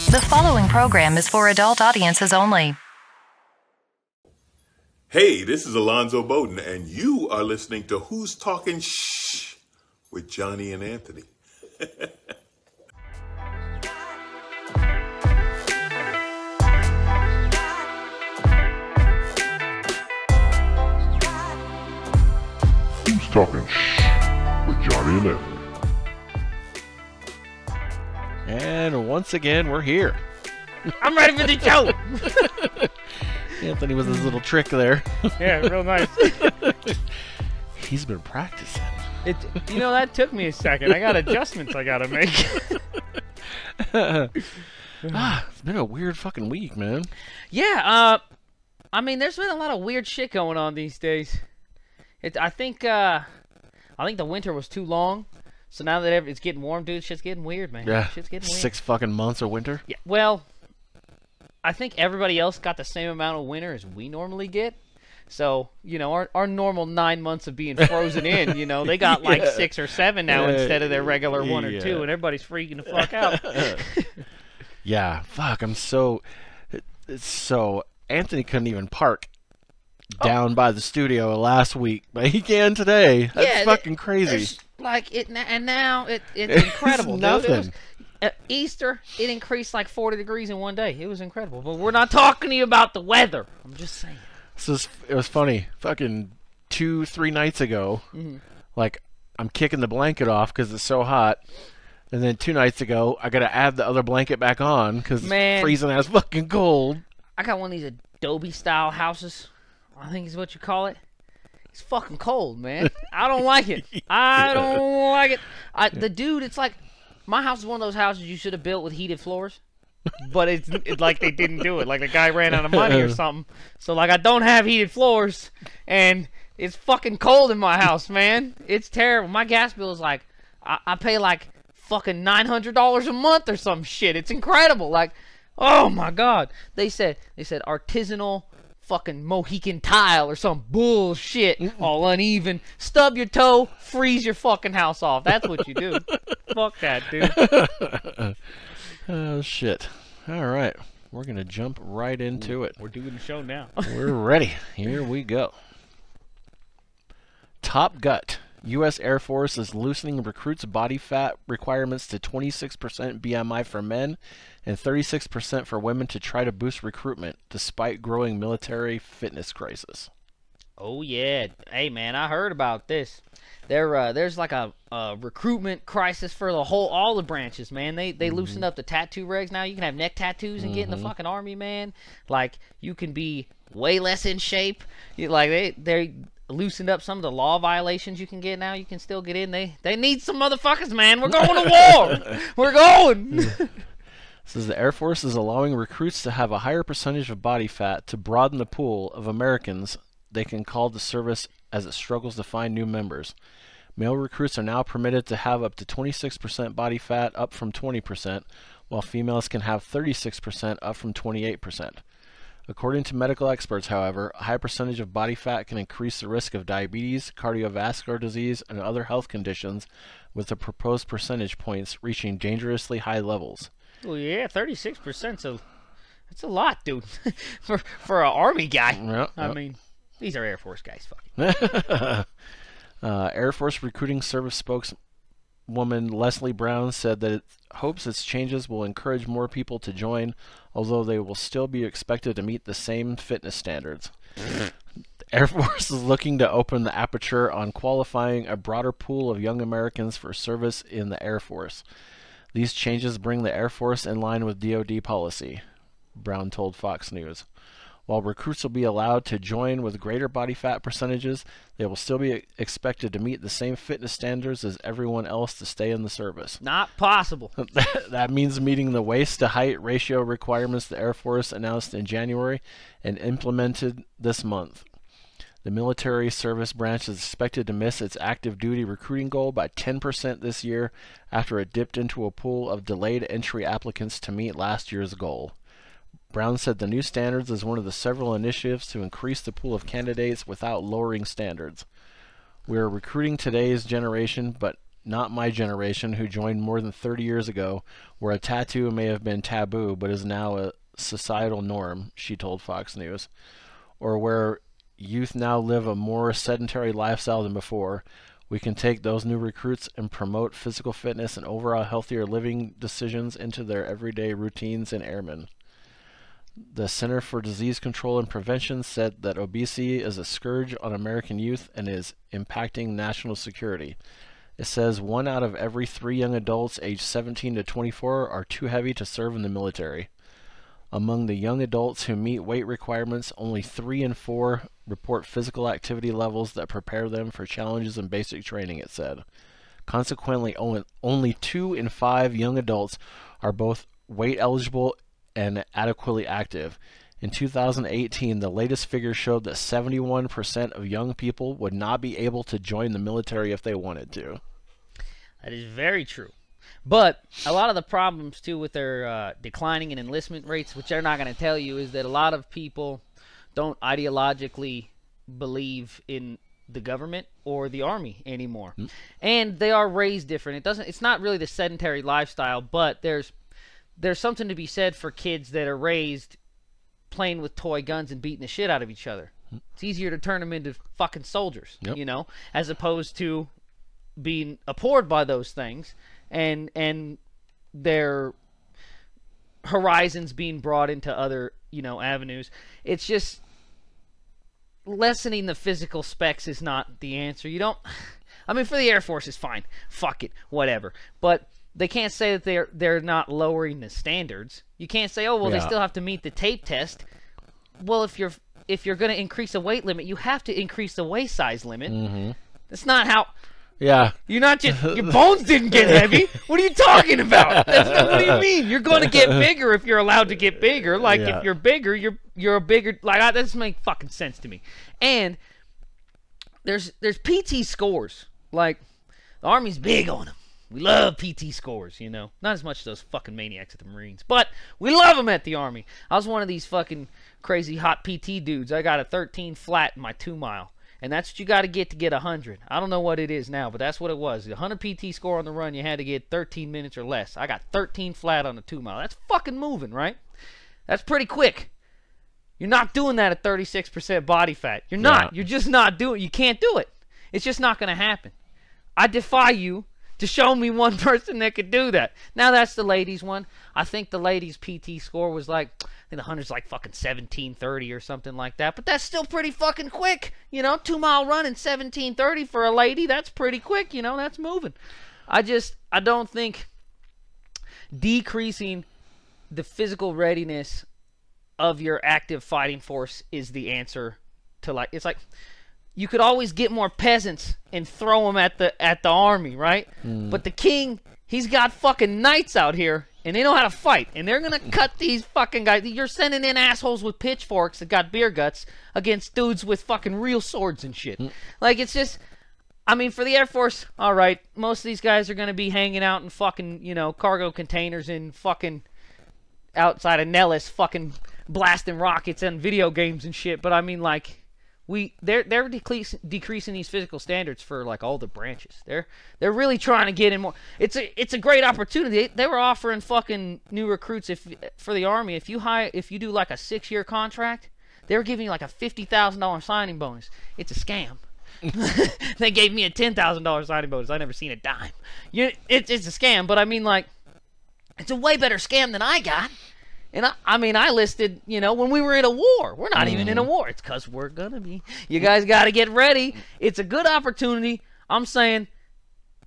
The following program is for adult audiences only. Hey, this is Alonzo Bowden, and you are listening to Who's Talking Shh with Johnny and Anthony. Who's Talking Shh with Johnny and Anthony. And once again, we're here. I'm ready for the show. Anthony with his little trick there. Yeah, real nice. He's been practicing. That took me a second. I got adjustments I gotta make. It's been a weird fucking week, man. Yeah, there's been a lot of weird shit going on these days. I think the winter was too long. So now that it's getting warm, dude, shit's getting weird, man. Yeah, shit's getting weird. 6 fucking months of winter. Yeah, well, I think everybody else got the same amount of winter as we normally get. So, our normal 9 months of being frozen in, they got like 6 or 7 now instead of their regular 1 or 2, and everybody's freaking the fuck out. Yeah, fuck, so Anthony couldn't even park down by the studio last week, but he can today. That's fucking crazy. And now it's incredible. It's nothing. Dude. At Easter, it increased like 40 degrees in one day. It was incredible. But we're not talking to you about the weather. I'm just saying. So it was funny. Fucking 2-3 nights ago, like, I'm kicking the blanket off because it's so hot. And then 2 nights ago, I got to add the other blanket back on because it's freezing ass fucking cold. I got one of these Adobe-style houses, I think is what you call it. It's fucking cold, man. I don't like it. I don't like it. It's like, my house is one of those houses you should have built with heated floors. But it's like they didn't do it. Like the guy ran out of money or something. So like I don't have heated floors, and it's fucking cold in my house, man. It's terrible. My gas bill is like, I pay like fucking $900 a month or some shit. It's incredible. Like, oh my God. They said artisanal fucking Mohican tile or some bullshit, all uneven. Stub your toe, freeze your fucking house off. That's what you do. Fuck that, dude. Oh, shit. All right. We're going to jump right into it. We're doing the show now. We're ready. Here we go. Top Gut. U.S. Air Force is loosening recruits' body fat requirements to 26% BMI for men and 36% for women to try to boost recruitment, despite growing military fitness crisis. Oh, yeah. Hey, man, I heard about this. There's like a recruitment crisis for all the branches, man. They loosened up the tattoo regs now. You can have neck tattoos and get in the fucking army, man. Like, you can be way less in shape. They loosened up some of the law violations you can get now. You can still get in. They need some motherfuckers, man. We're going to war. We're going. Says the Air Force is allowing recruits to have a higher percentage of body fat to broaden the pool of Americans they can call to service as it struggles to find new members. Male recruits are now permitted to have up to 26% body fat, up from 20%, while females can have 36%, up from 28%. According to medical experts, however, a high percentage of body fat can increase the risk of diabetes, cardiovascular disease, and other health conditions, with the proposed percentage points reaching dangerously high levels. Well, yeah, 36%. That's a lot, dude. for an Army guy. Yep. I mean, these are Air Force guys. Fucking. Air Force Recruiting Service spokeswoman Leslie Brown said that it hopes its changes will encourage more people to join, although they will still be expected to meet the same fitness standards. The Air Force is looking to open the aperture on qualifying a broader pool of young Americans for service in the Air Force. These changes bring the Air Force in line with DoD policy, Brown told Fox News. While recruits will be allowed to join with greater body fat percentages, they will still be expected to meet the same fitness standards as everyone else to stay in the service. Not possible. That means meeting the waist-to-height ratio requirements the Air Force announced in January and implemented this month. The military service branch is expected to miss its active duty recruiting goal by 10% this year after it dipped into a pool of delayed entry applicants to meet last year's goal. Brown said the new standards is one of the several initiatives to increase the pool of candidates without lowering standards. We are recruiting today's generation, but not my generation, who joined more than 30 years ago, where a tattoo may have been taboo but is now a societal norm, she told Fox News. Or where youth now live a more sedentary lifestyle than before. We can take those new recruits and promote physical fitness and overall healthier living decisions into their everyday routines and airmen. The Center for Disease Control and Prevention said that obesity is a scourge on American youth and is impacting national security. It says 1 out of every 3 young adults aged 17 to 24 are too heavy to serve in the military. Among the young adults who meet weight requirements, only 3 in 4 report physical activity levels that prepare them for challenges in basic training, it said. Consequently, only 2 in 5 young adults are both weight eligible and adequately active. In 2018, the latest figures showed that 71% of young people would not be able to join the military if they wanted to. That is very true. But a lot of the problems, too, with their declining in enlistment rates, which they're not going to tell you, is that a lot of people don't ideologically believe in the government or the army anymore. And they are raised different. It's not really the sedentary lifestyle, but there's something to be said for kids that are raised playing with toy guns and beating the shit out of each other. It's easier to turn them into fucking soldiers, you know, as opposed to being abhorred by those things and their horizons being brought into other, you know, avenues. It's just lessening the physical specs is not the answer. You don't, I mean, for the Air Force, it's fine. Fuck it, whatever. But they can't say that they're not lowering the standards. You can't say, oh, well, they still have to meet the tape test. Well, if you're going to increase the weight limit, you have to increase the waist size limit. That's not how. Yeah. You're not just, your bones didn't get heavy. What are you talking about? What do you mean? You're going to get bigger if you're allowed to get bigger. Like, if you're bigger, you're a bigger, like, that doesn't make fucking sense to me. And there's PT scores. Like, the Army's big on them. We love PT scores, you know. Not as much as those fucking maniacs at the Marines. But we love them at the Army. I was one of these fucking crazy hot PT dudes. I got a 13 flat in my 2 mile. And that's what you got to get 100. I don't know what it is now, but that's what it was. The 100 PT score on the run, you had to get 13 minutes or less. I got 13 flat on the 2 mile. That's fucking moving, right? That's pretty quick. You're not doing that at 36% body fat. You're not. You're just not doing it. You can't do it. It's just not going to happen. I defy you to show me one person that could do that. Now that's the ladies' one. I think the ladies' PT score was like, I think the 100's like fucking 17:30 or something like that. But that's still pretty fucking quick. You know, 2 mile run in 17:30 for a lady, that's pretty quick. You know, that's moving. I don't think decreasing the physical readiness of your active fighting force is the answer to, like, it's like, you could always get more peasants and throw them at the army, right? But the king, he's got fucking knights out here, and they know how to fight, and they're gonna cut these fucking guys. You're sending in assholes with pitchforks that got beer guts against dudes with fucking real swords and shit. Like, it's just, I mean, for the Air Force, all right, most of these guys are gonna be hanging out in fucking, you know, cargo containers in fucking outside of Nellis, fucking blasting rockets and video games and shit. But I mean, like, they're decreasing these physical standards for, like, all the branches. They're really trying to get in more. It's a great opportunity. They were offering fucking new recruits for the Army. If you do like a 6-year contract, they were giving you like a $50,000 signing bonus. It's a scam. They gave me a $10,000 signing bonus. I never seen a dime. It's a scam, but I mean, like, it's a way better scam than I got. And I mean, I listed, you know, when we were in a war. We're not even in a war. It's because we're going to be. You guys got to get ready. It's a good opportunity. I'm saying,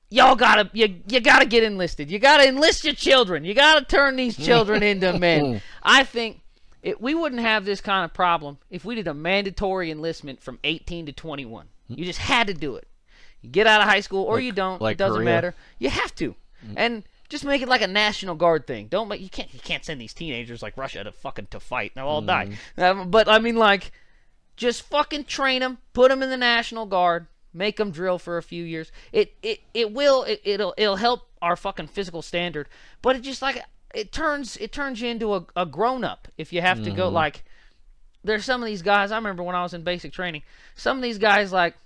y'all got to, you got to get enlisted. You got to enlist your children. You got to turn these children into men. I think we wouldn't have this kind of problem if we did a mandatory enlistment from 18 to 21. You just had to do it. You get out of high school or you don't. It doesn't matter. You have to. And just make it like a National Guard thing. You can't send these teenagers like Russia to fight. They'll all die. But I mean, like, just fucking train them, put them in the National Guard, make them drill for a few years. It'll help our fucking physical standard. But it just, like, it turns you into a grown up if you have to go, like, there's some of these guys. I remember when I was in basic training, some of these guys, like,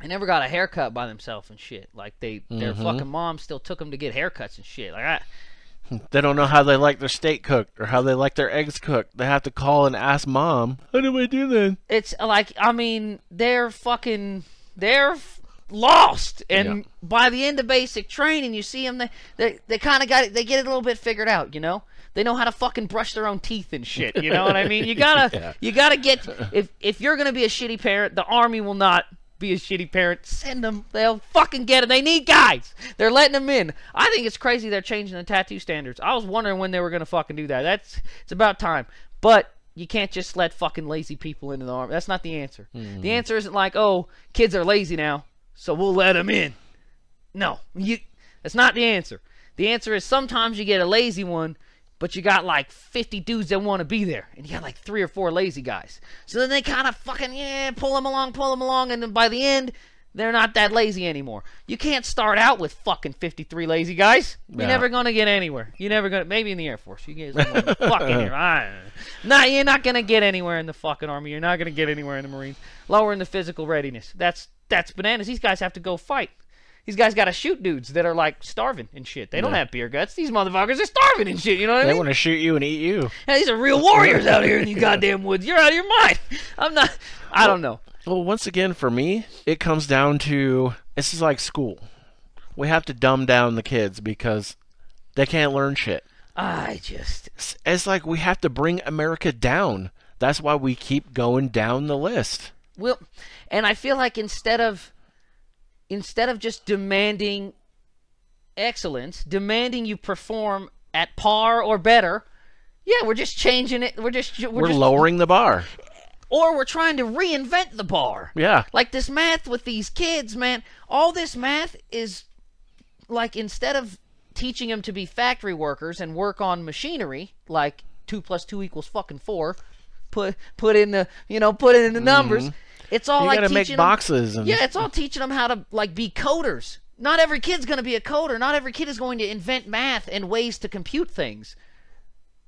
They never got a haircut by themselves and shit. Like their fucking mom still took them to get haircuts and shit. Like They don't know how they like their steak cooked or how they like their eggs cooked. They have to call and ask mom, how do I do that? It's like, I mean, they're lost. And by the end of basic training, you see them, they kind of got it, they get it a little bit figured out, you know? They know how to fucking brush their own teeth and shit, you know what I mean? You gotta, you gotta get, if you're gonna be a shitty parent, the Army will not be a shitty parent. Send them. They'll fucking get it. They need guys. They're letting them in. I think it's crazy they're changing the tattoo standards. I was wondering when they were gonna fucking do that. It's about time. But you can't just let fucking lazy people into the Army. That's not the answer. The answer isn't like, oh, kids are lazy now, so we'll let them in. No, that's not the answer. The answer is sometimes you get a lazy one, but you got like 50 dudes that want to be there, and you got like 3 or 4 lazy guys. So then they kind of fucking, pull them along, and then by the end, they're not that lazy anymore. You can't start out with fucking 53 lazy guys. You're never going to get anywhere. You're never going to, maybe in the Air Force. You guys are the fucking here. No, you're not going to get anywhere in the fucking Army. You're not going to get anywhere in the Marines. Lowering the physical readiness. That's bananas. These guys have to go fight. These guys got to shoot dudes that are like starving and shit. They don't have beer guts. These motherfuckers are starving and shit. You know what I mean? They want to shoot you and eat you. Yeah, these are real warriors out here in these goddamn woods. You're out of your mind. I don't know. Well, once again, for me, it comes down to, this is like school. We have to dumb down the kids because they can't learn shit. It's like we have to bring America down. That's why we keep going down the list. Well, and I feel like instead of just demanding excellence, demanding you perform at par or better, we're just changing it. We're just lowering the bar. Or we're trying to reinvent the bar. Yeah. Like this math with these kids, man. All this math is like, instead of teaching them to be factory workers and work on machinery, like 2 + 2 = fucking 4, put in the numbers. It's all like teaching make boxes. it's all teaching them how to like be coders. Not every kid's going to be a coder. Not every kid is going to invent math and ways to compute things.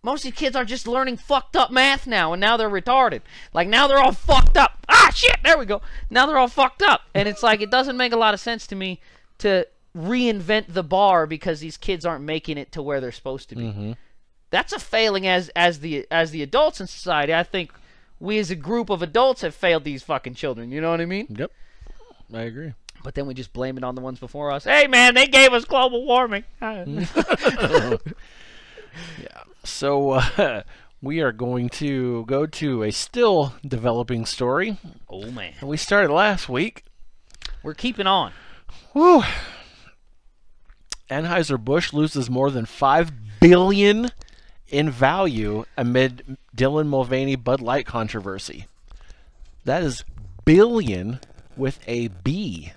Most of these kids are just learning fucked up math now, and now they're retarded. Like, now they're all fucked up. Ah, shit, there we go. Now they're all fucked up. And it's like, it doesn't make a lot of sense to me to reinvent the bar because these kids aren't making it to where they're supposed to be. That's a failing as the adults in society. I think we as a group of adults have failed these fucking children. You know what I mean? Yep. I agree. But then we just blame it on the ones before us. Hey, man, they gave us global warming. So we are going to go to a still developing story. Oh, man. We started last week. We're keeping on. Whew. Anheuser-Busch loses more than $5 billion in value amid Dylan Mulvaney Bud Light controversy. That is billion with a B.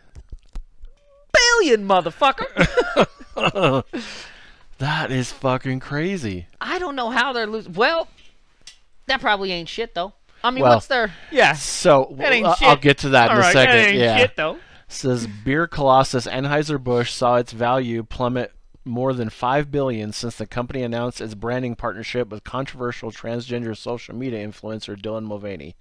Billion, motherfucker. That is fucking crazy. I don't know how they're losing. Well, that probably ain't shit, though. I mean, what's their... Yeah. So, that ain't shit. I'll get to that in a second. That ain't shit, though. Says beer colossus Anheuser-Busch saw its value plummet more than $5 billion since the company announced its branding partnership with controversial transgender social media influencer Dylan Mulvaney.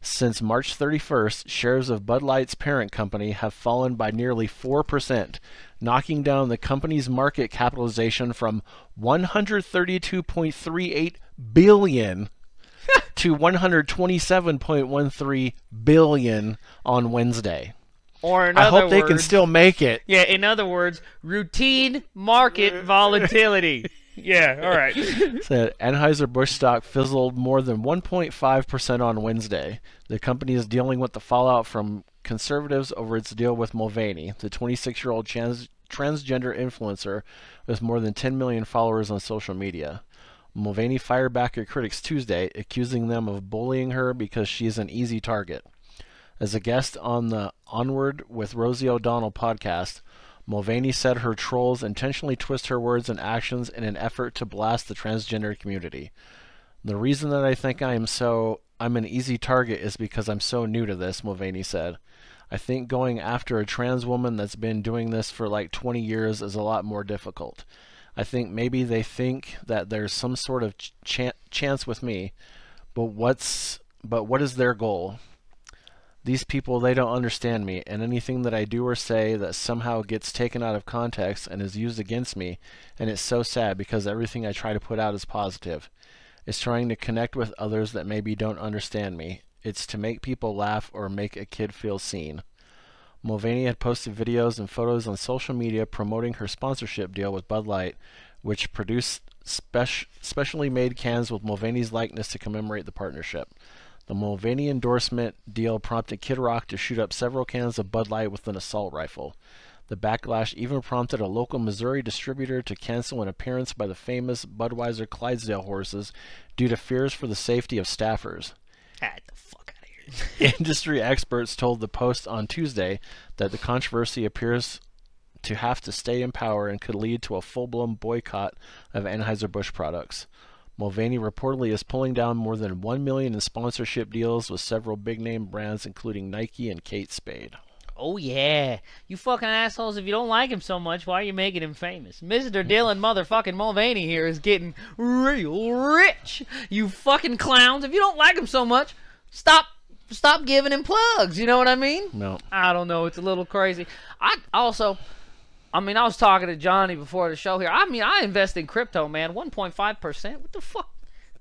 Since March 31st, shares of Bud Light's parent company have fallen by nearly 4%, knocking down the company's market capitalization from $132.38 billion to $127.13 billion on Wednesday. Or in I other hope they can still make it. Yeah, in other words, routine market volatility. Yeah, all right. Said Anheuser-Busch stock fizzled more than 1.5% on Wednesday. The company is dealing with the fallout from conservatives over its deal with Mulvaney, the 26-year-old transgender influencer with more than 10 million followers on social media. Mulvaney fired back at critics Tuesday, accusing them of bullying her because she is an easy target. As a guest on the Onward with Rosie O'Donnell podcast, Mulvaney said her trolls intentionally twist her words and actions in an effort to blast the transgender community. The reason that I think I'm an easy target is because I'm so new to this, Mulvaney said. I think going after a trans woman that's been doing this for like 20 years is a lot more difficult. I think maybe they think that there's some sort of chance with me, but what is their goal? These people, they don't understand me, and anything that I do or say that somehow gets taken out of context and is used against me, and it's so sad because everything I try to put out is positive. It's trying to connect with others that maybe don't understand me. It's to make people laugh or make a kid feel seen. Mulvaney had posted videos and photos on social media promoting her sponsorship deal with Bud Light, which produced specially made cans with Mulvaney's likeness to commemorate the partnership. The Mulvaney endorsement deal prompted Kid Rock to shoot up several cans of Bud Light with an assault rifle. The backlash even prompted a local Missouri distributor to cancel an appearance by the famous Budweiser Clydesdale horses due to fears for the safety of staffers. Get the fuck out of here. Industry experts told the Post on Tuesday that the controversy appears to have to stay in power and could lead to a full-blown boycott of Anheuser-Busch products. Mulvaney reportedly is pulling down more than $1 million in sponsorship deals with several big-name brands, including Nike and Kate Spade. Oh, yeah. You fucking assholes, if you don't like him so much, why are you making him famous? Mr. Dylan motherfucking Mulvaney here is getting real rich. You fucking clowns. If you don't like him so much, stop giving him plugs. You know what I mean? No. I don't know. It's a little crazy. I was talking to Johnny before the show here. I invest in crypto, man. 1.5%. What the fuck?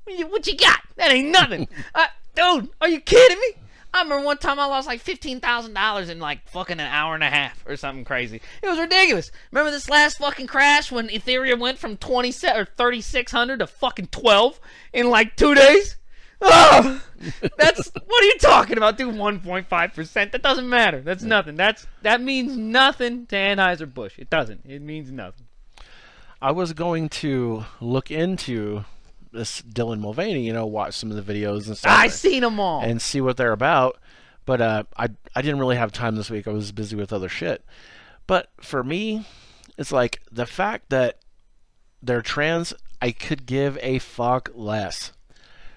What you got? That ain't nothing. Dude, are you kidding me? I remember one time I lost like $15,000 in like fucking an hour and a half or something crazy. It was ridiculous. Remember this last fucking crash when Ethereum went from 3,600 to fucking 12 in like 2 days? Oh, what are you talking about, dude? 1.5%. That doesn't matter. That's nothing. That means nothing to Anheuser-Busch. It doesn't. It means nothing. I was going to look into this Dylan Mulvaney, watch some of the videos and stuff. I seen them all. And see what they're about. But I didn't really have time this week. I was busy with other shit. But for me, it's like the fact that they're trans, I could give a fuck less.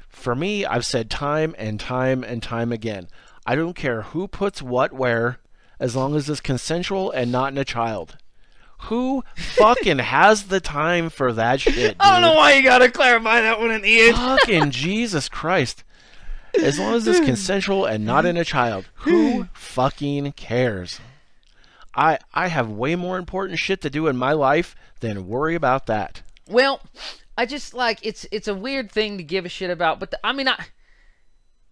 For me, I've said time and time and time again, I don't care who puts what where, as long as it's consensual and not in a child. Who fucking has the time for that shit, dude? I don't know why you gotta clarify that one in the end. Fucking Jesus Christ. As long as it's consensual and not in a child, who fucking cares? I have way more important shit to do in my life than worry about that. Well, I just like it's a weird thing to give a shit about, but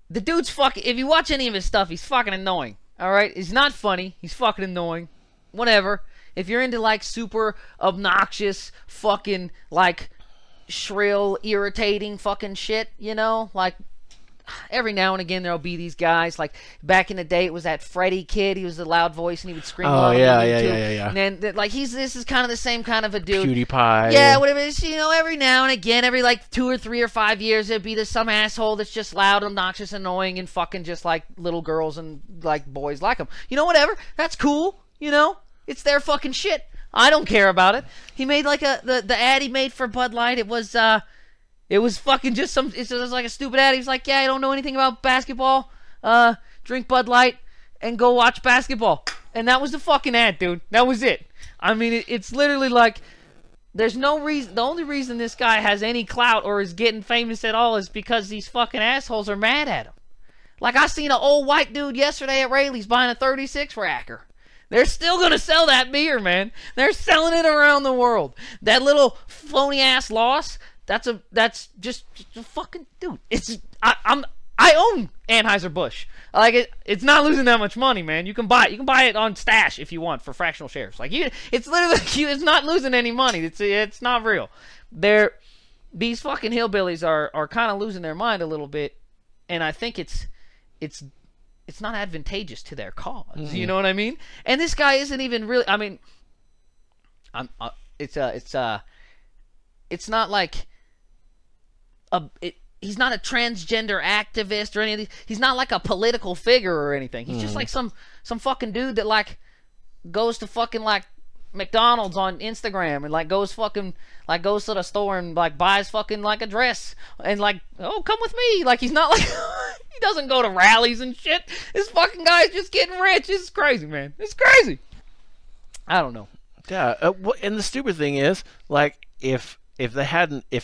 the dude's fucking. If you watch any of his stuff, he's fucking annoying. All right, he's not funny. He's fucking annoying. Whatever. If you're into like super obnoxious, fucking like shrill, irritating fucking shit, like. Every now and again there'll be these guys, like back in the day it was that Freddie kid. He was the loud voice and he would scream. Oh yeah. And then like this is kind of the same kind of a dude. PewDiePie. Yeah, whatever it is. Every now and again, every like 2 or 3 or 5 years, there'd be some asshole that's just loud, obnoxious, annoying, and fucking just like little girls and like boys like him. Whatever. That's cool. It's their fucking shit. I don't care about it. He made like the ad he made for Bud Light. It was fucking just it was like a stupid ad. He was like, yeah, I don't know anything about basketball. Drink Bud Light and go watch basketball. And that was the fucking ad, dude. That was it. I mean, it's literally like, there's no reason. The only reason this guy has any clout or is getting famous at all is because these fucking assholes are mad at him. Like, I seen an old white dude yesterday at Rayleigh's buying a 36 racker. They're still going to sell that beer, man. They're selling it around the world. That little phony-ass loss... That's just a fucking dude. I own Anheuser-Busch. Like it's not losing that much money, man. You can buy it on Stash if you want for fractional shares. Like it's literally it's not losing any money. It's not real. These fucking hillbillies are kind of losing their mind a little bit, and I think it's not advantageous to their cause. Mm-hmm. You know what I mean? And this guy isn't even really. I mean, it's not like. He's not a transgender activist or any of these. He's not like a political figure or anything. He's just like some fucking dude that like goes to fucking like McDonald's on Instagram and like goes to the store and like buys fucking like a dress and like, oh, come with me. Like he's not like he doesn't go to rallies and shit. This fucking guy's just getting rich. This is crazy, man. It's crazy. I don't know. Yeah, and the stupid thing is like if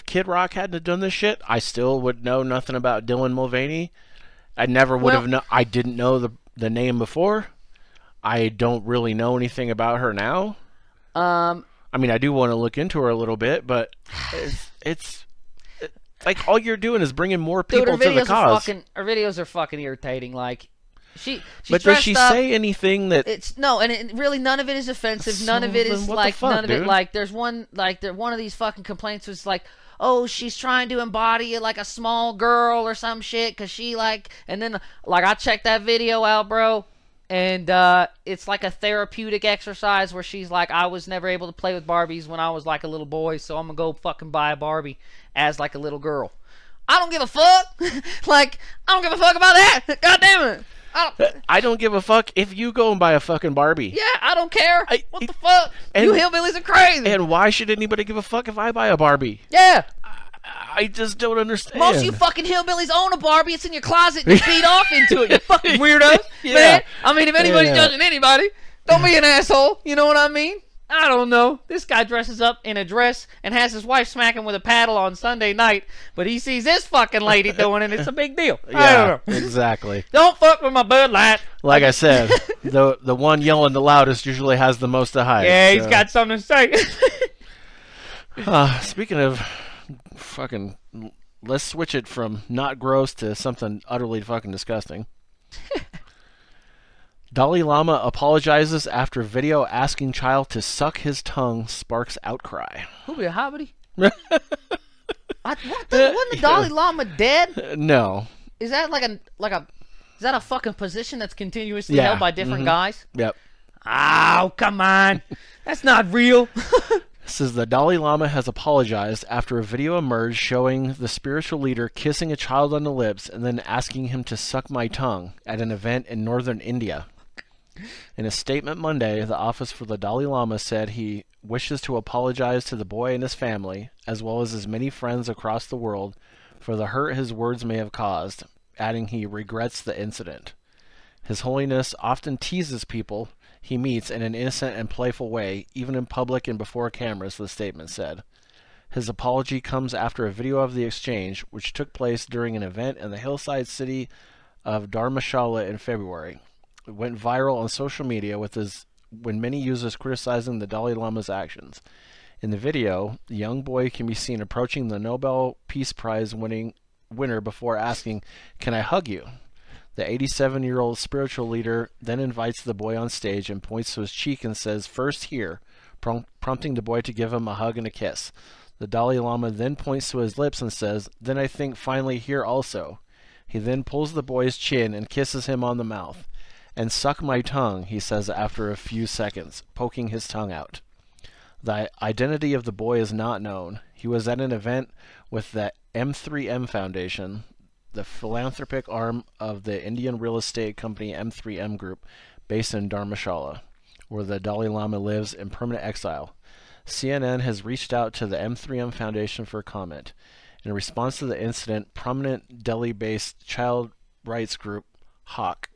Kid Rock hadn't done this shit, I still would know nothing about Dylan Mulvaney. I never would have known. I didn't know the name before. I don't really know anything about her now. I mean, I do want to look into her a little bit, but it's like all you're doing is bringing more people to the cause. Her videos are fucking irritating. Like, but does she say anything that? Really none of it is offensive. None of it is like none of it. Like, there's one one of these fucking complaints was like, oh, she's trying to embody like a small girl or some shit because she like, and then like I checked that video out, bro. And it's like a therapeutic exercise where she's like, I was never able to play with Barbies when I was like a little boy, so I'm gonna go fucking buy a Barbie as like a little girl. I don't give a fuck. Like, I don't give a fuck about that. God damn it. I don't give a fuck if you go and buy a fucking Barbie. Yeah, I don't care. What the fuck? You hillbillies are crazy. And why should anybody give a fuck if I buy a Barbie? Yeah. I just don't understand. Most of you fucking hillbillies own a Barbie. It's in your closet and you beat off into it. You fucking weirdos. Yeah. Man, I mean, if anybody's judging anybody, don't be an asshole. You know what I mean? I don't know. This guy dresses up in a dress and has his wife smack him with a paddle on Sunday night, but he sees this fucking lady doing it. It's a big deal. I don't know. Exactly. Don't fuck with my Bud Light. Like I said, the one yelling the loudest usually has the most to hide. Yeah, he's got something to say. Speaking of fucking, let's switch it from not gross to something utterly fucking disgusting. Dalai Lama apologizes after video asking child to suck his tongue sparks outcry. Who be a hobbity? Wasn't the Dalai Lama dead? No. Is that is that a fucking position that's continuously held by different guys? Yep. Oh, come on. That's not real. Says the Dalai Lama has apologized after a video emerged showing the spiritual leader kissing a child on the lips and then asking him to suck my tongue at an event in northern India. In a statement Monday, the Office for the Dalai Lama said he wishes to apologize to the boy and his family, as well as his many friends across the world, for the hurt his words may have caused, adding he regrets the incident. His Holiness often teases people he meets in an innocent and playful way, even in public and before cameras, the statement said. His apology comes after a video of the exchange, which took place during an event in the hillside city of Dharamshala in February. It went viral on social media when many users criticizing the Dalai Lama's actions. In the video, the young boy can be seen approaching the Nobel Peace Prize winner before asking, "Can I hug you?" The 87-year-old spiritual leader then invites the boy on stage and points to his cheek and says, "First here," prompting the boy to give him a hug and a kiss. The Dalai Lama then points to his lips and says, "Then I think finally here also." He then pulls the boy's chin and kisses him on the mouth. "And suck my tongue," he says after a few seconds, poking his tongue out. The identity of the boy is not known. He was at an event with the M3M Foundation, the philanthropic arm of the Indian real estate company M3M Group, based in Dharamshala, where the Dalai Lama lives in permanent exile. CNN has reached out to the M3M Foundation for comment. In response to the incident, prominent Delhi-based child rights group HAQ,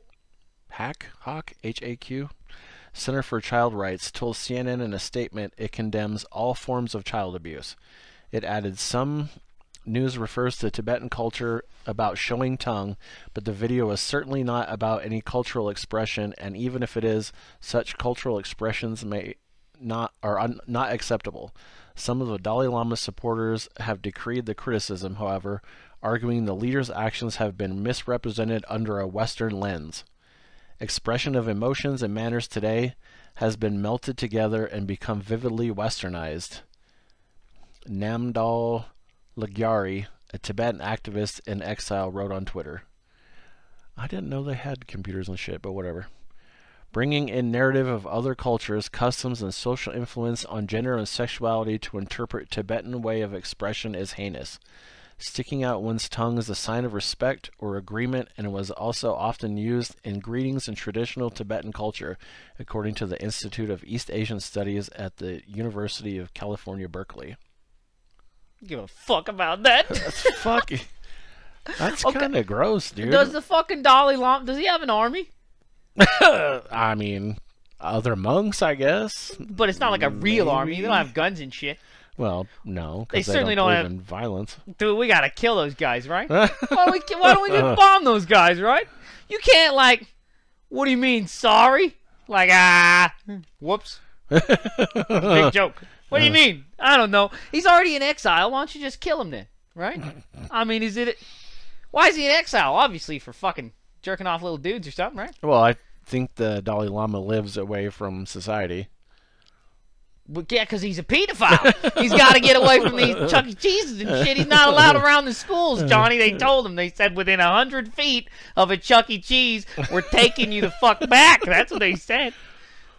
H-A-Q, Center for Child Rights, told CNN in a statement it condemns all forms of child abuse. It added, "Some news refers to Tibetan culture about showing tongue, but the video is certainly not about any cultural expression, and even if it is, such cultural expressions are not acceptable." Some of the Dalai Lama supporters have decried the criticism, however, arguing the leader's actions have been misrepresented under a Western lens. Expression of emotions and manners today has been melted together and become vividly westernized. Namdal Lagyari, a Tibetan activist in exile, wrote on Twitter. I didn't know they had computers and shit, but whatever. Bringing in narrative of other cultures, customs, and social influence on gender and sexuality to interpret Tibetan way of expression is heinous. Sticking out one's tongue is a sign of respect or agreement, and it was also often used in greetings in traditional Tibetan culture, according to the Institute of East Asian Studies at the University of California, Berkeley. Give a fuck about that. That's fucking. That's kind of gross, dude. Does the fucking Dalai Lama, does he have an army? I mean, other monks, I guess. But it's not like a real army. They don't have guns and shit. Well, no, They because certainly don't don't believe have- in violence. Dude, we gotta kill those guys, right? Why don't we just bomb those guys, right? You can't, like, What do you mean, sorry? Like, whoops. Big joke. What do you mean? I don't know. He's already in exile. Why don't you just kill him then? Right? I mean, why is he in exile? Obviously for fucking jerking off little dudes or something, right? Well, I think the Dalai Lama lives away from society. Well, yeah, because he's a pedophile. He's got to get away from these Chuck E. Cheeses and shit. He's not allowed around the schools, Johnny. They told him. They said within 100 feet of a Chuck E. Cheese, we're taking you the fuck back. That's what they said.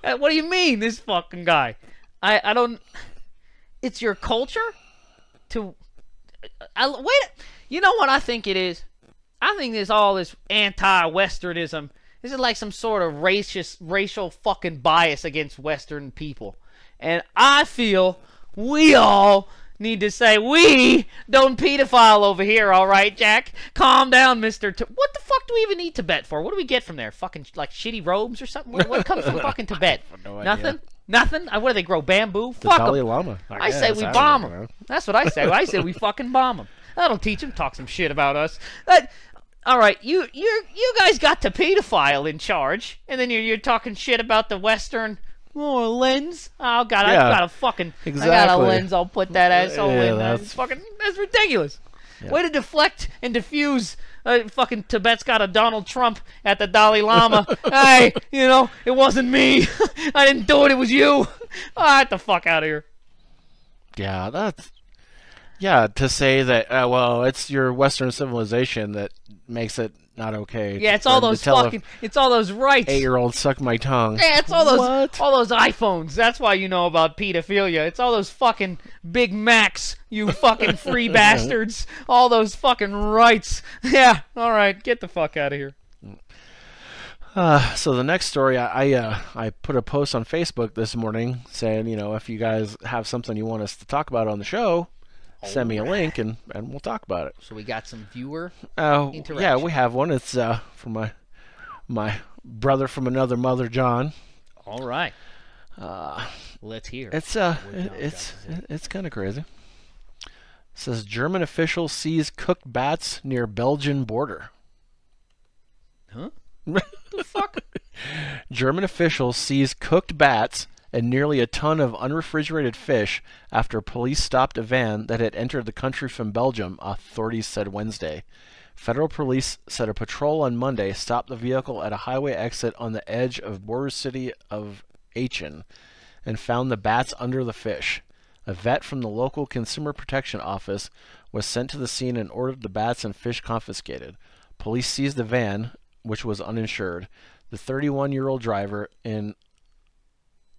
What do you mean, this fucking guy? I don't... It's your culture to... wait, you know what I think it is? I think there's all this anti-Westernism. This is like some sort of racial fucking bias against Western people. And I feel we all need to say, we don't pedophile over here, all right, Jack? Calm down, Mr. What the fuck do we even need Tibet for? What do we get from there? Fucking, like, shitty robes or something? What comes from fucking Tibet? No Nothing? idea. Nothing? What do they grow, bamboo? The Fuck Dalai 'em. Lama. I say we bomb them. That's what I say. I say we fucking bomb them. That'll teach them. Talk some shit about us. All right, you guys got the pedophile in charge, and then you're talking shit about the Western lens. Oh God, Yeah, I got a fucking exactly. I got a lens. I'll put that asshole in. That's That's ridiculous. Yeah. Way to deflect and diffuse. Fucking Tibet's got a Donald Trump at the Dalai Lama. Hey, it wasn't me. I didn't do it. It was you. Get the fuck out of here. Yeah, to say that, well, it's your Western civilization that makes it not okay. Yeah, it's all those it's all those rights. 8-year-old suck my tongue. Yeah, it's all those iPhones. That's why you know about pedophilia. It's all those fucking Big Macs, you fucking free bastards. All those fucking rights. Yeah, all right, get the fuck out of here. So the next story, I put a post on Facebook this morning saying, if you guys have something you want us to talk about on the show, send me a link and we'll talk about it. So we got some viewer interaction. Yeah, we have one. It's from my brother from another mother, John. All right. Let's hear. It's kind of crazy. It says German officials seize cooked bats near Belgian border. Huh? What the fuck? German officials seized cooked bats and nearly a ton of unrefrigerated fish after police stopped a van that had entered the country from Belgium, authorities said Wednesday. Federal police said a patrol on Monday stopped the vehicle at a highway exit on the edge of border city of Aachen and found the bats under the fish. A vet from the local Consumer Protection Office was sent to the scene and ordered the bats and fish confiscated. Police seized the van, which was uninsured. The 31-year-old driver, an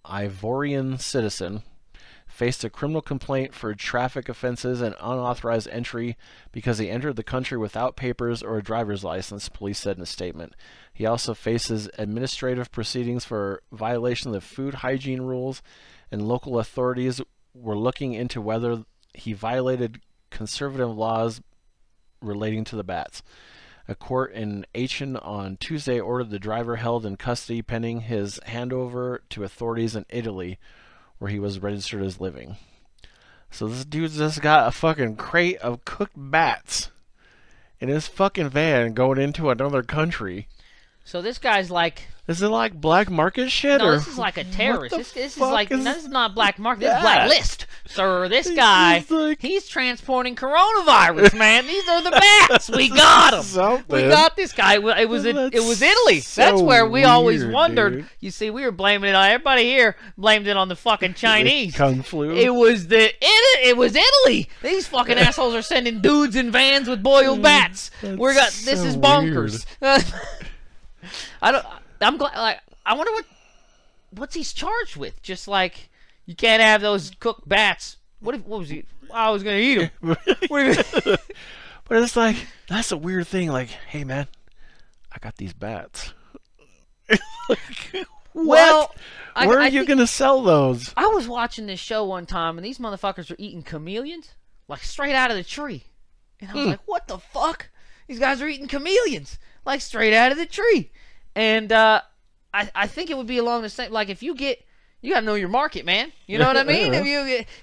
Ivorian citizen, faced a criminal complaint for traffic offenses and unauthorized entry because he entered the country without papers or a driver's license, police said in a statement. He also faces administrative proceedings for violation of the food hygiene rules, and local authorities were looking into whether he violated conservative laws relating to the bats. A court in Aachen on Tuesday ordered the driver held in custody pending his handover to authorities in Italy, where he was registered as living. So this dude just got a fucking crate of cooked bats in his fucking van going into another country. So this guy's like... Is it like black market shit? No, or this is like a terrorist. This is fuck this is not black market. This is that? blacklist, sir. This guy, like- he's transporting coronavirus, man. These are the bats. We got him. Something. We got this guy. It was Italy. so That's where we always weird, wondered. dude. You see, we were blaming it on everybody here. Blamed it on the fucking Chinese. Kung flu. It was Italy. These fucking assholes are sending dudes in vans with boiled bats. This so is bonkers. I'm glad. Like, I wonder what's he's charged with. Just like you can't have those cooked bats. What was he? I was gonna eat them. But it's like, that's a weird thing. Like, hey man, I got these bats. Well, where are you gonna sell those? I was watching this show one time, and these motherfuckers were eating chameleons, like straight out of the tree. And I was like, what the fuck? These guys are eating chameleons, like straight out of the tree. And I think it would be along the same, like if you gotta know your market, man. You know what I mean?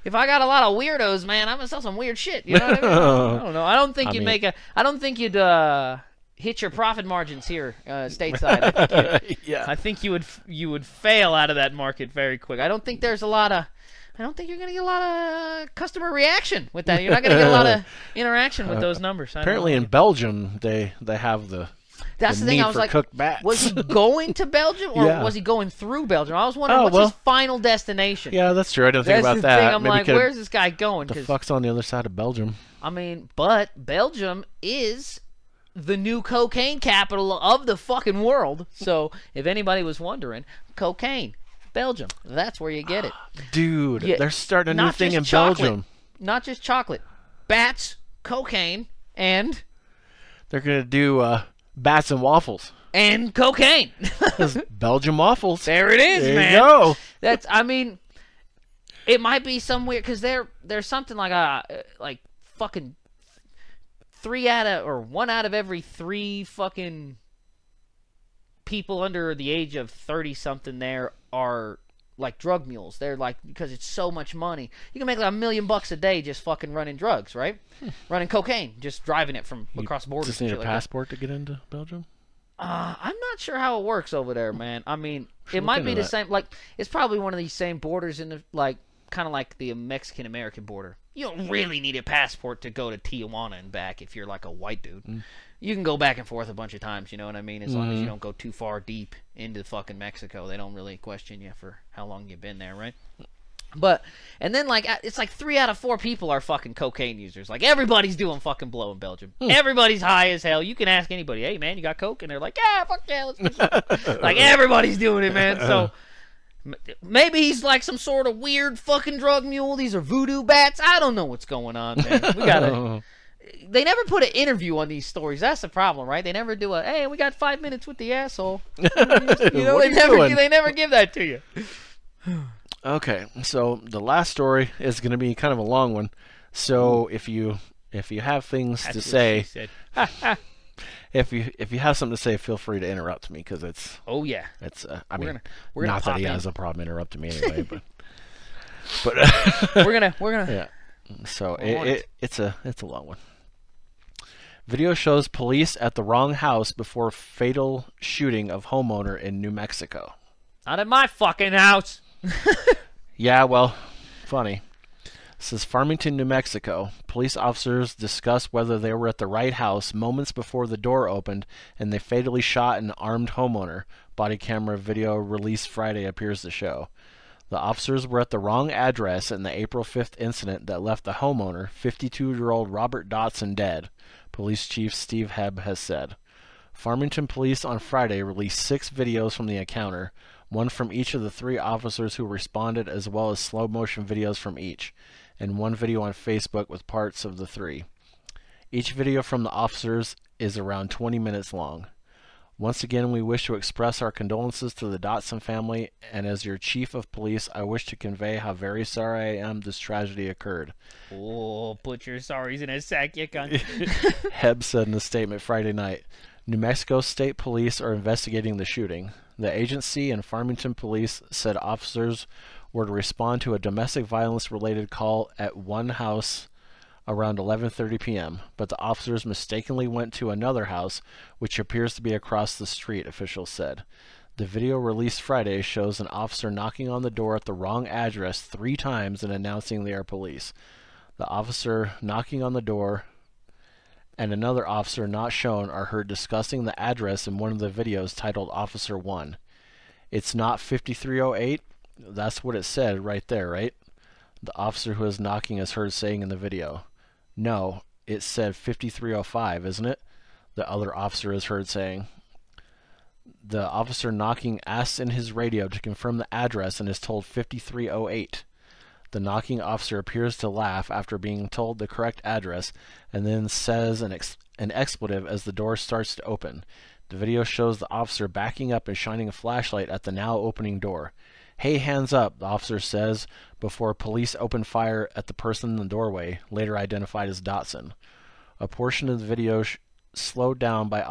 If I got a lot of weirdos, man, I'm gonna sell some weird shit. You know what I mean? I don't know. I don't think you'd hit your profit margins here stateside. Yeah. I think you would fail out of that market very quick. I don't think there's a lot of. I don't think you're going to get a lot of customer reaction with that. You're not going to get a lot of interaction with those numbers. Apparently in Belgium, they have That's the thing. need I was for like, cooked bats. was he going to Belgium or Yeah. was he going through Belgium? I was wondering, Oh, what's well. his final destination? Yeah, that's true. I didn't think That's about the that. thing. I'm Maybe like, could- where's this guy going? the 'Cause, fuck's on the other side of Belgium? I mean, but Belgium is the new cocaine capital of the fucking world. So if anybody was wondering, cocaine, Belgium, that's where you get it. Dude, Yeah, they're starting a new not thing just in chocolate. Belgium. Not just chocolate, bats, cocaine, and They're gonna do bats and waffles. cocaine. Belgium waffles. There it is, There man. you go. That's, I mean, it might be some weird, because there's something like fucking 1 out of every 3 fucking people under the age of 30 something there are like drug mules. They're like, because it's so much money, you can make like $1 million a day just fucking running drugs, right? Running cocaine, just driving it from across borders. Just and need a shit like that. passport to get into Belgium. I'm not sure how it works over there, man. I mean, Should it look might into be the that. same. Like, it's probably one of these same borders in the like, kind of like the Mexican-American border. You don't really need a passport to go to Tijuana and back if you're like a white dude. You can go back and forth a bunch of times. You know what I mean? As long as you don't go too far deep into fucking Mexico, they don't really question you for how long you've been there, right? But, and then like, it's like 3 out of 4 people are fucking cocaine users. Like, everybody's doing fucking blow in Belgium. Everybody's high as hell. You can ask anybody, hey man, you got coke? And they're like, yeah, fuck yeah, let's do some. Like, everybody's doing it, man. So maybe he's like some sort of weird fucking drug mule. These are voodoo bats. I don't know what's going on, man. We gotta. They never put an interview on these stories. That's the problem, right? They never do a, hey, we got 5 minutes with the asshole. You know, What are you doing? they never give that to you. Okay, so the last story is going to be kind of a long one. So if you have things That's to what say, she said. if you have something to say, feel free to interrupt me because it's Oh yeah. I mean, we're gonna not that pop he in. has a problem interrupting me anyway, but We're gonna. yeah. So I want it. it's a long one. Video shows police at the wrong house before fatal shooting of homeowner in New Mexico. Not at my fucking house. Yeah, well, funny. This is Farmington, New Mexico. Police officers discussed whether they were at the right house moments before the door opened and they fatally shot an armed homeowner. Body camera video released Friday appears to show. The officers were at the wrong address in the April 5th incident that left the homeowner, 52-year-old Robert Dotson, dead, Police Chief Steve Hebb has said. Farmington police on Friday released 6 videos from the encounter, one from each of the 3 officers who responded as well as slow-motion videos from each, and one video on Facebook with parts of the 3. Each video from the officers is around 20 minutes long. Once again, we wish to express our condolences to the Dotson family, and as your chief of police, I wish to convey how very sorry I am this tragedy occurred. Oh, put your sorries in a sack, you cunt. Hebb said in a statement Friday night. New Mexico State Police are investigating the shooting. The agency and Farmington Police said officers were to respond to a domestic violence-related call at one house around 11:30 p.m., but the officers mistakenly went to another house, which appears to be across the street, officials said. The video released Friday shows an officer knocking on the door at the wrong address 3 times and announcing they are police. The officer knocking on the door and another officer not shown are heard discussing the address in one of the videos titled Officer 1. It's not 5308? That's what it said right there, right? The officer who is knocking is heard saying in the video. No, it said 5305, isn't it? The other officer is heard saying. The officer knocking asks in his radio to confirm the address and is told 5308. The knocking officer appears to laugh after being told the correct address and then says an expletive as the door starts to open. The video shows the officer backing up and shining a flashlight at the now opening door. Hey, hands up, the officer says before police open fire at the person in the doorway, later identified as Dotson. A portion of the video slowed down by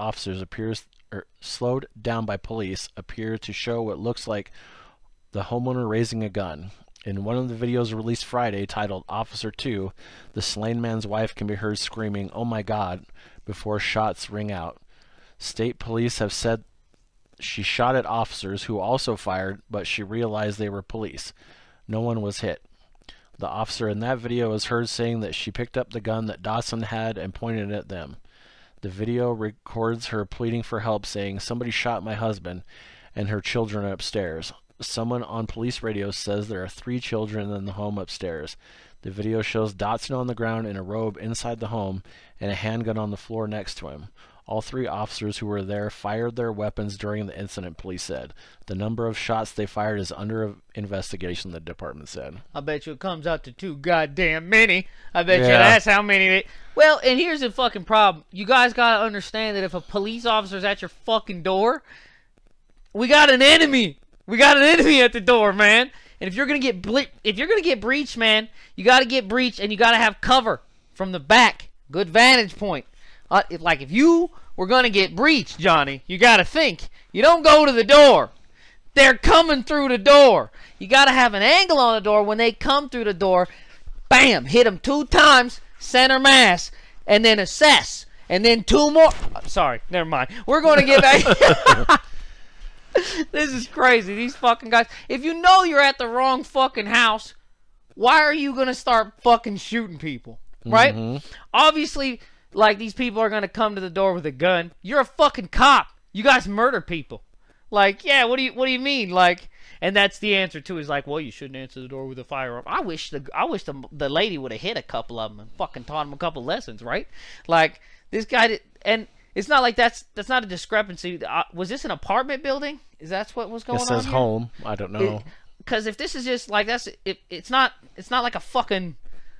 police appear to show what looks like the homeowner raising a gun. In one of the videos released Friday titled Officer 2, the slain man's wife can be heard screaming, "Oh my God," before shots ring out. State police have said she shot at officers who also fired, but she realized they were police. No one was hit. The officer in that video was heard saying that she picked up the gun that Dawson had and pointed it at them. The video records her pleading for help, saying, "Somebody shot my husband and her children are upstairs." Someone on police radio says there are 3 children in the home upstairs. The video shows Dotson on the ground in a robe inside the home and a handgun on the floor next to him. All 3 officers who were there fired their weapons during the incident, police said. The number of shots they fired is under investigation, the department said. I bet you it comes out to 2 goddamn many. I bet you that's how many they... Well, and here's the fucking problem. You guys gotta understand that if a police officer's at your fucking door, we got an enemy. We got an enemy at the door, man. And if you're gonna get breached, man, you gotta get breached and you gotta have cover from the back. Good vantage point. Like if you were gonna get breached, Johnny, you gotta think. You don't go to the door. They're coming through the door. You gotta have an angle on the door when they come through the door. Bam! Hit them 2 times, center mass, and then assess, and then 2 more. Sorry, never mind. We're gonna get back. This is crazy. These fucking guys. If you know you're at the wrong fucking house, why are you gonna start fucking shooting people? Right? Mm-hmm. Obviously. Like, these people are going to come to the door with a gun. You're a fucking cop. You guys murder people. Like, yeah, what do you mean? Like, and that's the answer, too. Is like, well, you shouldn't answer the door with a firearm. I wish the lady would have hit a couple of them and fucking taught them a couple lessons, right? Like, this guy did, and it's not like that's not a discrepancy. Was this an apartment building? Is that what was going on? It says here? home. I don't know. Because if this is just like it's not like a fucking...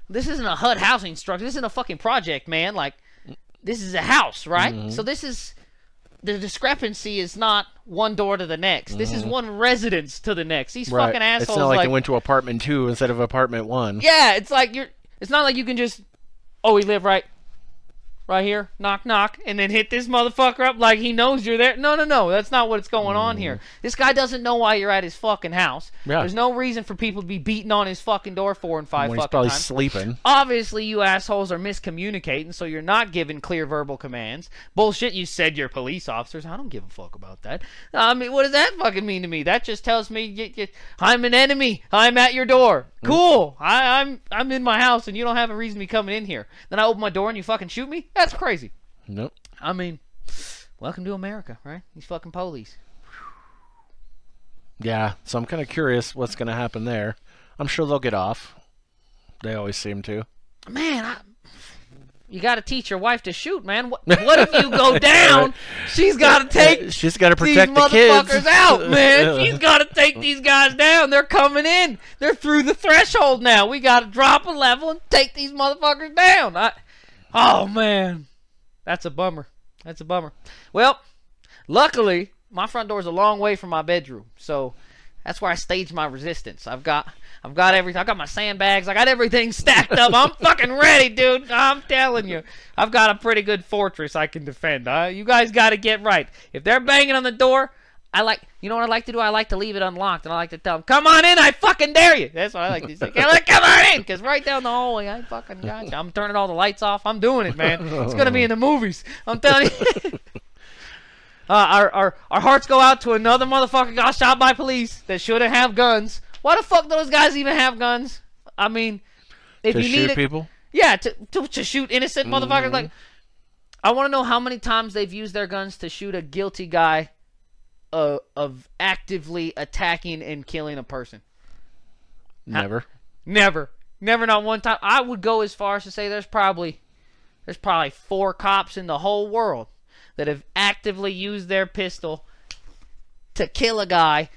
This isn't a HUD housing structure. This isn't a fucking project, man. Like, this is a house, right? Mm-hmm. So this is... The discrepancy is not one door to the next. This is one residence to the next. These fucking assholes... It's not like they went to apartment 2 instead of apartment 1. Yeah, it's like you're... It's not like you can just... Oh, we live right here. Knock, knock. And then hit this motherfucker up like he knows you're there. No. That's not what's going on here. This guy doesn't know why you're at his fucking house. Yeah. There's no reason for people to be beating on his fucking door 4 and 5 When fucking he's probably times. sleeping. Obviously, you assholes are miscommunicating, so you're not giving clear verbal commands. Bullshit, you said you're police officers. I don't give a fuck about that. I mean, what does that fucking mean to me? That just tells me I'm an enemy. I'm at your door. Cool. I'm in my house, and you don't have a reason to be coming in here. Then I open my door, and you fucking shoot me? That's crazy. Nope. I mean, welcome to America, right? These fucking police. Yeah, so I'm kind of curious what's going to happen there. I'm sure they'll get off. They always seem to. Man, you got to teach your wife to shoot, man. What if you go down? She's got to take She's got to these protect the kids. motherfuckers out, man. She's got to take these guys down. They're coming in. They're through the threshold now. We got to drop a level and take these motherfuckers down. Oh, man. That's a bummer. That's a bummer. Well, luckily, my front door is a long way from my bedroom, so that's where I stage my resistance. I've got everything. I got my sandbags. I got everything stacked up. I'm fucking ready, dude. I'm telling you. I've got a pretty good fortress I can defend. You guys got to get right. If they're banging on the door, you know what I like to do? I like to leave it unlocked, and I like to tell them, "Come on in, I fucking dare you." That's what I like to say. Come on in, because right down the hallway, I fucking got you. I'm turning all the lights off. I'm doing it, man. It's gonna be in the movies. I'm telling you. Our hearts go out to another motherfucker got shot by police that shouldn't have guns. Why the fuck do those guys even have guns? I mean, if To you shoot need it, people? yeah, to shoot innocent motherfuckers. Like, I want to know how many times they've used their guns to shoot a guilty guy of actively attacking and killing a person. Never. Never, not one time. I would go as far as to say there's probably 4 cops in the whole world that have actively used their pistol to kill a guy.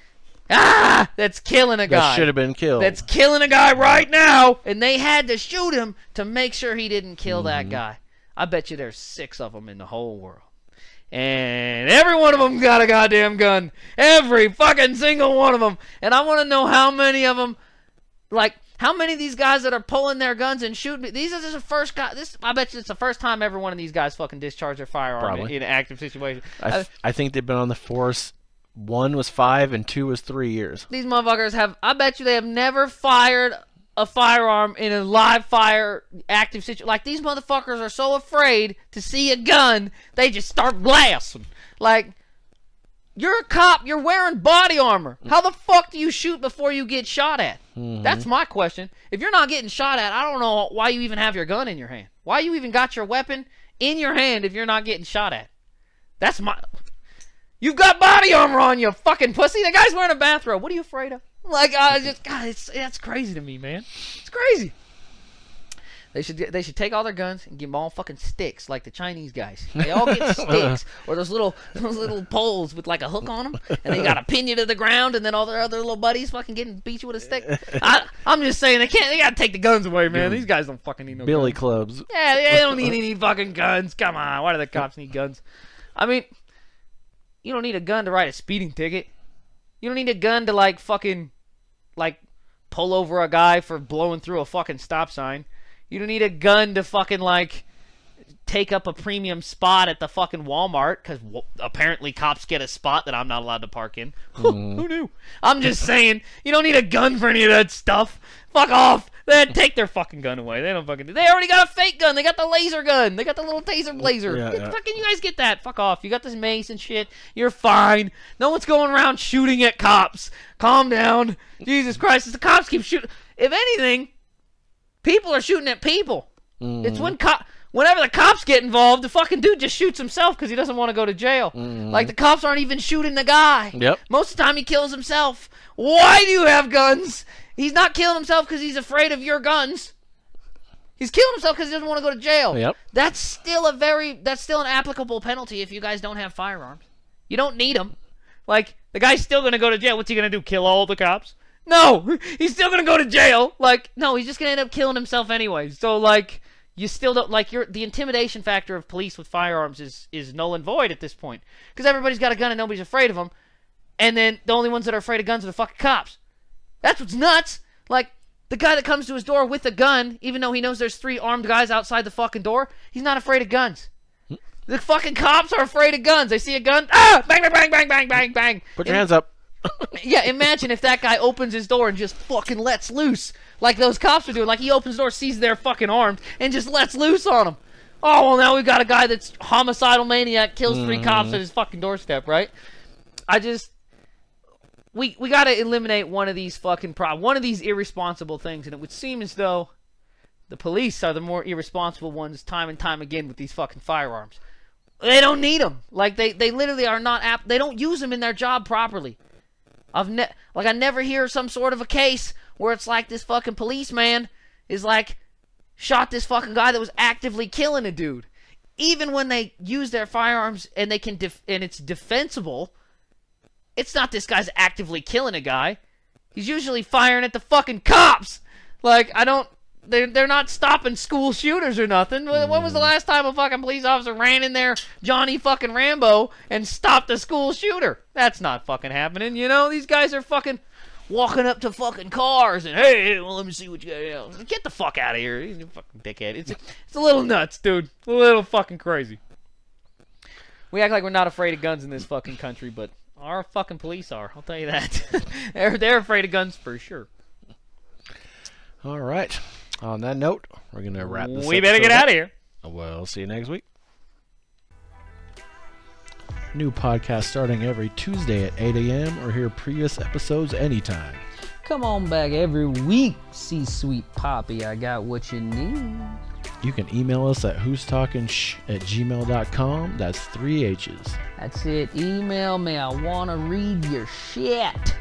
That's killing a guy. That should have been killed. That's killing a guy right now, and they had to shoot him to make sure he didn't kill that guy. I bet you there's 6 of them in the whole world. And every one of them got a goddamn gun. Every fucking single one of them. And I want to know how many of them, like, how many of these guys that are pulling their guns and shooting, these are just the first guy. I bet you it's the first time every one of these guys fucking discharged their firearm in an active situation. I think they've been on the force. 1 was 5 and 2 was 3 years. These motherfuckers have, I bet you they have never fired a firearm in a live fire active situation. Like, these motherfuckers are so afraid to see a gun, they just start blasting. Like, you're a cop, you're wearing body armor. How the fuck do you shoot before you get shot at? That's my question. If you're not getting shot at, I don't know why you even have your gun in your hand. Why you even got your weapon in your hand if you're not getting shot at? That's my... You've got body armor on, you fucking pussy. The guy's wearing a bathrobe. What are you afraid of? Like, God, that's crazy to me, man. It's crazy. They should take all their guns and give them all fucking sticks, like the Chinese guys. They all get sticks, or those little poles with like a hook on them, and they gotta pin you to the ground, and then all their other little buddies fucking beat you with a stick. I'm just saying they gotta take the guns away, man. These guys don't fucking need no Billy guns. clubs. Yeah, they don't need any fucking guns. Come on, why do the cops need guns? I mean, you don't need a gun to write a speeding ticket. You don't need a gun to like fucking like pull over a guy for blowing through a fucking stop sign. You don't need a gun to fucking like take up a premium spot at the fucking Walmart, because apparently cops get a spot that I'm not allowed to park in. Who knew? I'm just saying, you don't need a gun for any of that stuff. Fuck off. Take their fucking gun away. They don't fucking. They already got a fake gun. They got the laser gun. They got the little taser blazer. Fucking you guys get that. Fuck off. You got this mace and shit. You're fine. No one's going around shooting at cops. Calm down. Jesus Christ. The cops keep shooting. If anything, people are shooting at people. It's whenever the cops get involved, the fucking dude just shoots himself because he doesn't want to go to jail. Like, the cops aren't even shooting the guy. Yep. Most of the time he kills himself. Why do you have guns? He's not killing himself because he's afraid of your guns. He's killing himself because he doesn't want to go to jail. Yep. That's still an applicable penalty if you guys don't have firearms. You don't need them. Like, the guy's still going to go to jail. What's he going to do, kill all the cops? No, he's still going to go to jail. Like, no, he's just going to end up killing himself anyway. So, like, you still don't, like, the intimidation factor of police with firearms is null and void at this point. Because everybody's got a gun and nobody's afraid of them. And then the only ones that are afraid of guns are the fucking cops. That's what's nuts. Like, the guy that comes to his door with a gun, even though he knows there's 3 armed guys outside the fucking door, he's not afraid of guns. The fucking cops are afraid of guns. They see a gun, bang, bang, bang, bang, bang, bang, bang. Put your hands up. Yeah, imagine if that guy opens his door and just fucking lets loose. Like those cops are doing. Like, he opens the door, sees they're fucking armed, and just lets loose on them. Oh, well, now we've got a guy that's homicidal maniac, kills 3 cops at his fucking doorstep, right? We got to eliminate one of these fucking one of these irresponsible things, and it would seem as though the police are the more irresponsible ones time and time again with these fucking firearms. They don't need them. Like, they literally are not they don't use them in their job properly. I never hear some sort of a case where it's like this fucking policeman is like shot this fucking guy that was actively killing a dude. Even when they use their firearms and they can and it's defensible, it's not this guy's actively killing a guy. He's usually firing at the fucking cops. Like, they're not stopping school shooters or nothing. When was the last time a fucking police officer ran in there, Johnny fucking Rambo, and stopped a school shooter? That's not fucking happening, you know? These guys are fucking walking up to fucking cars and, hey, well, let me see what you got. Get the fuck out of here, you fucking dickhead. It's a little nuts, dude. A little fucking crazy. We act like we're not afraid of guns in this fucking country, but our fucking police are. I'll tell you that. they're afraid of guns for sure. All right. On that note, we're going to wrap this up. We better get out of here. We'll see you next week. New podcast starting every Tuesday at 8 a.m. or hear previous episodes anytime. Come on back every week, C-Sweet Poppy. I got what you need. You can email us at who'stalkingshh@gmail.com. That's 3 H's. That's it. Email me. I want to read your shit.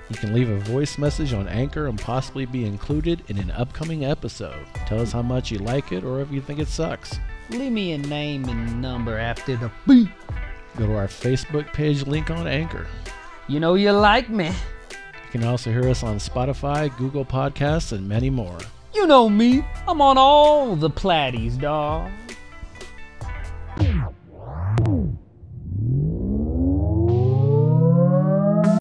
You can leave a voice message on Anchor and possibly be included in an upcoming episode. Tell us how much you like it or if you think it sucks. Leave me a name and number after the beep. Go to our Facebook page link on Anchor. You know you like me. You can also hear us on Spotify, Google Podcasts, and many more. You know me. I'm on all the platties, dawg.